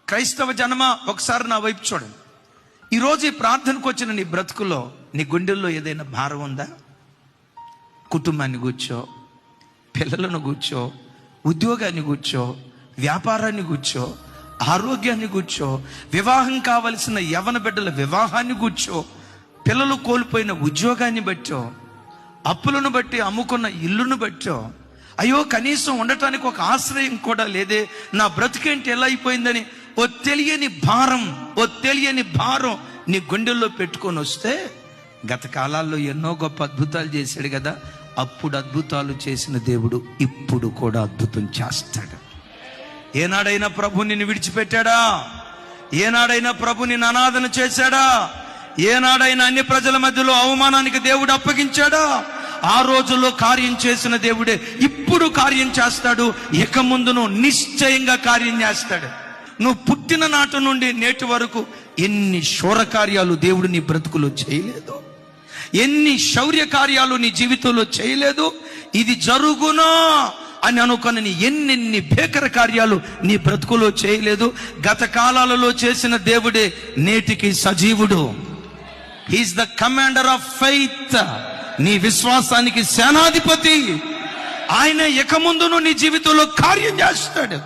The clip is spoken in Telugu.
క్రైస్తవ జనమ, ఒకసారి నా వైపు చూడండి. ఈరోజు ఈ ప్రార్థనకు వచ్చిన నీ బ్రతుకులో, నీ గుండెల్లో ఏదైనా భారం ఉందా? కుటుంబాన్ని కూర్చో, పిల్లలను కూర్చో, ఉద్యోగాన్ని కూర్చో, వ్యాపారాన్ని కూర్చో, ఆరోగ్యాన్ని కూర్చో, వివాహం కావలసిన యవన బిడ్డల వివాహాన్ని కూర్చో, పిల్లలు కోల్పోయిన ఉద్యోగాన్ని బట్టో, అప్పులను బట్టి అమ్ముకున్న ఇల్లును బట్టో, అయ్యో కనీసం ఉండటానికి ఒక ఆశ్రయం కూడా లేదే, నా బ్రతికేంటి ఎలా అయిపోయిందని ఓ తెలియని భారం నీ గుండెల్లో పెట్టుకొని వస్తే, గత కాలాల్లో ఎన్నో గొప్ప అద్భుతాలు చేశాడు కదా, అప్పుడు అద్భుతాలు చేసిన దేవుడు ఇప్పుడు కూడా అద్భుతం చేస్తాడు. ఏనాడైనా ప్రభు నిన్ను విడిచిపెట్టాడా? ఏనాడైనా ప్రభు నిన్ను అనాథన చేశాడా? ఏనాడైనా అన్ని ప్రజల మధ్యలో అవమానానికి దేవుడు అప్పగించాడా? ఆ రోజుల్లో కార్యం చేసిన దేవుడే ఇప్పుడు కార్యం చేస్తాడు. ఇక ముందును నిశ్చయంగా కార్యం చేస్తాడు. నువ్వు పుట్టిన నాటి నుండి నేటి వరకు ఎన్ని శూర కార్యాలు దేవుడు నీ బ్రతుకులో చేయలేదు, ఎన్ని శౌర్య కార్యాలు నీ జీవితంలో చేయలేదు. ఇది జరుగునా అని అనుకుని ఎన్నెన్ని భీకర కార్యాలు నీ బ్రతుకులో చేయలేదు. గత కాలాలలో చేసిన దేవుడే నేటికి సజీవుడు. He is the commander of faith. నీ విశ్వాసానికి సేనాధిపతి ఆయన. ఇక ముందును నీ జీవితంలో కార్యం చేస్తాడు.